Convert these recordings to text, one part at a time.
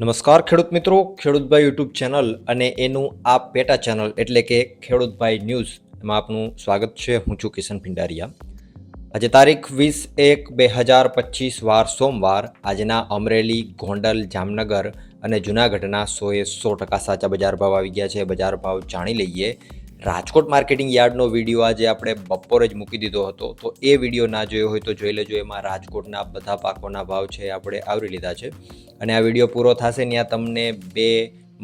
નમસ્કાર ખેડૂત મિત્રો, ખેડૂતભાઈ યુટ્યુબ ચેનલ અને એનું આ પેટા ચેનલ એટલે કે ખેડૂતભાઈ ન્યૂઝ એમાં આપનું સ્વાગત છે. હું છું કિશન પિંડારિયા. આજે તારીખ 20/1/2025 વાર સોમવાર. આજના અમરેલી, ગોંડલ, જામનગર અને જૂનાગઢના 100% સાચા બજાર ભાવ આવી ગયા છે. બજાર ભાવ જાણી લઈએ. રાજકોટ માર્કેટિંગ યાર્ડનો વિડીયો આજે આપણે બપોરે જ મૂકી દીધો હતો, તો એ વિડીયો ના જોયો હોય તો જોઈ લેજો. એમાં રાજકોટના બધા પાકોના ભાવ છે આપણે આવરી લીધા છે. અને આ વિડીયો પૂરો થશે ત્યાં તમને બે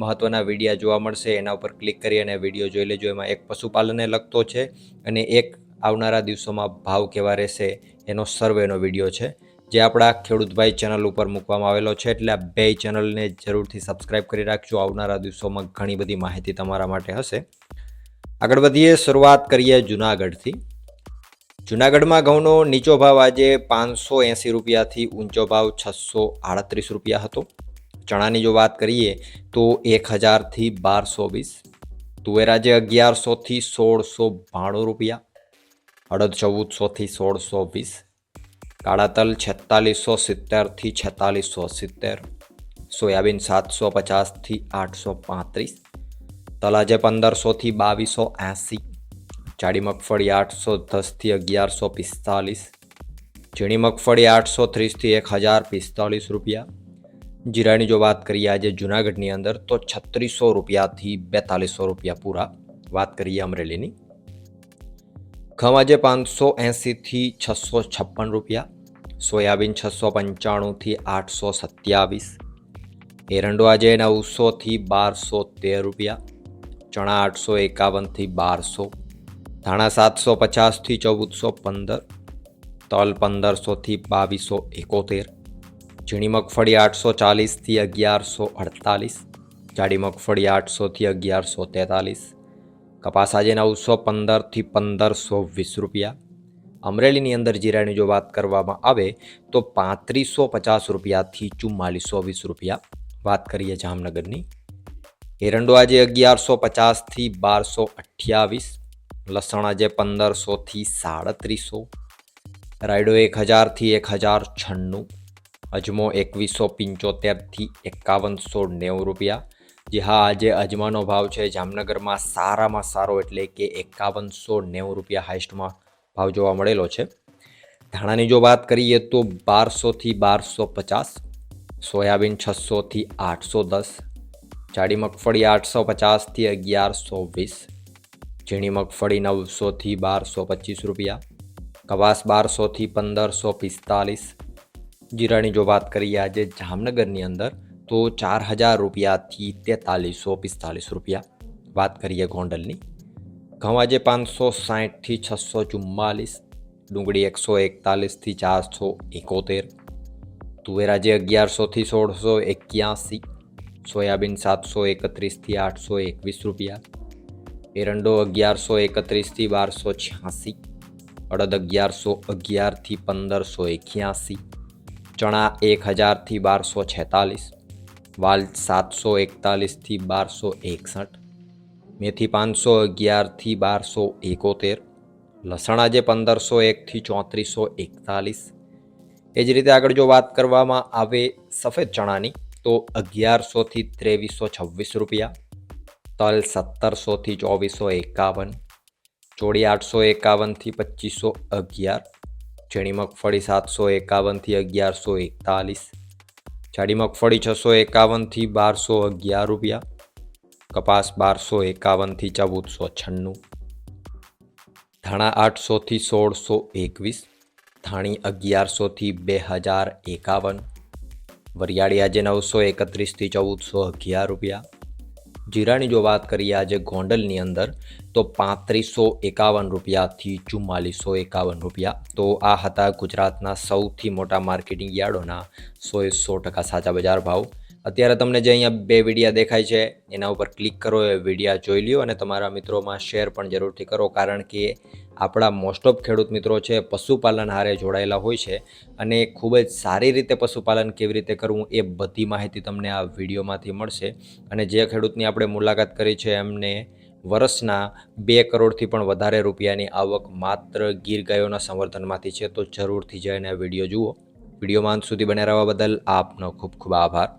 મહત્ત્વના વિડીયા જોવા મળશે. એના ઉપર ક્લિક કરી અને વિડીયો જોઈ લેજો. એમાં એક પશુપાલનને લગતો છે અને એક આવનારા દિવસોમાં ભાવ કેવા રહેશે એનો સર્વેનો વિડીયો છે, જે આપણા ખેડૂતભાઈ ચેનલ ઉપર મૂકવામાં આવેલો છે. એટલે આ બે ચેનલને જરૂરથી સબસ્ક્રાઈબ કરી રાખજો. આવનારા દિવસોમાં ઘણી બધી માહિતી તમારા માટે હશે. આગળ વધીએ, શરૂઆત કરીએ જૂનાગઢથી. જૂનાગઢમાં ઘઉંનો નીચો ભાવ આજે 580 રૂપિયાથી ઊંચો ભાવ 638 રૂપિયા હતો. ચણાની જો વાત કરીએ તો 1000થી 1220. તુવેર આજે 1100થી 1692 રૂપિયા. અડદ 1400થી 1620. કાળા તલ 4670થી 4670. સોયાબીન 750થી 835. તલ આજે 1500થી 2280. જાડી મગફળી 810થી 1145. ઝીણી મગફળી 830થી 1045 રૂપિયા. જીરાની જો વાત કરીએ આજે જૂનાગઢની અંદર તો 3600 રૂપિયાથી 4200 રૂપિયા પૂરા. વાત કરીએ અમરેલીની. ઘઉં આજે 580થી 656 રૂપિયા. સોયાબીન 695થી 827. એરંડો આજે 900થી 1213 રૂપિયા. ચણા 851થી 1200. ધાણા 750થી 1415. તલ 1500થી 2271. ઝીણી મગફળી 840થી 1148. જાડી મગફળી 800થી 1143. કપાસ આજે 915થી 1520 રૂપિયા. અમરેલીની અંદર જીરાની જો વાત કરવામાં આવે તો 3550 રૂપિયાથી 4420 રૂપિયા. વાત કરીએ જામનગરની. એરંડો આજે 1150થી 1228. લસણ આજે 1500થી 3700. રાયડો 1000થી 1096. અજમો 2175થી 5190 રૂપિયા. જે હા, આજે અજમાનો ભાવ છે જામનગરમાં સારામાં સારો એટલે કે 5190 રૂપિયા હાઈસ્ટમાં ભાવ જોવા મળેલો છે. ધાણાની જો વાત કરીએ તો 1200થી 1250. સોયાબીન 600થી 810. જાડી મગફળી 850થી 1120. ઝીણી મગફળી 900થી 1225 રૂપિયા. કપાસ 1200થી 1545. જીરાની જો વાત કરીએ આજે જામનગરની અંદર તો 4000 રૂપિયાથી 4345 રૂપિયા. વાત કરીએ ગોંડલની. ઘઉં આજે 560થી 644. ડુંગળી 141થી 471. તુવેર આજે 1100થી 1681. સોયાબીન 731થી 821 રૂપિયા. એરંડો 1131થી 1286. અડદ 1111થી 1581. ચણા 1000થી 1246. વાલ 741થી 1261. મેથી 511થી 1271. લસણ આજે 1501થી 3441. એ જ રીતે આગળ જો વાત કરવામાં આવે સફેદ ચણાની તો 1100થી 2326 રૂપિયા. તલ 1700થી 2451. ચોળી 851થી 2511. ઝીણી મગફળી 751થી 1141. જાડી મગફળી 651થી 1211 રૂપિયા. કપાસ 1251થી 1496. ધાણા 800થી 1621. ધાણી 1100થી 2051. વરિયાળી આજે 931થી 1411 રૂપિયા. જીરાની જો વાત કરીએ આજે ગોંડલની અંદર તો 3551 રૂપિયાથી 4451 રૂપિયા. તો આ હતા ગુજરાતના સૌથી મોટા માર્કેટિંગ યાર્ડોના 100% સાચા બજાર ભાવ. અત્યારે તમને જે અહીંયા બે વિડીયા દેખાય છે એના ઉપર ક્લિક કરો, એ વિડીયા જોઈ લ્યો અને તમારા મિત્રોમાં શેર પણ જરૂરથી કરો. કારણ કે આપણા મોસ્ટ ઓફ ખેડૂત મિત્રો છે પશુપાલન હારે જોડાયેલા હોય છે અને ખૂબ જ સારી રીતે પશુપાલન કેવી રીતે કરવું એ બધી માહિતી તમને આ વિડીયોમાંથી મળશે. અને જે ખેડૂતની આપણે મુલાકાત કરી છે એમને વર્ષના 2 કરોડથી પણ વધારે રૂપિયાની આવક માત્ર ગીર ગાયોના સંવર્ધનમાંથી છે. તો જરૂરથી જઈને વિડીયો જુઓ. વિડીયોમાં અંત સુધી બને રહેવા બદલ આપનો ખૂબ ખૂબ આભાર.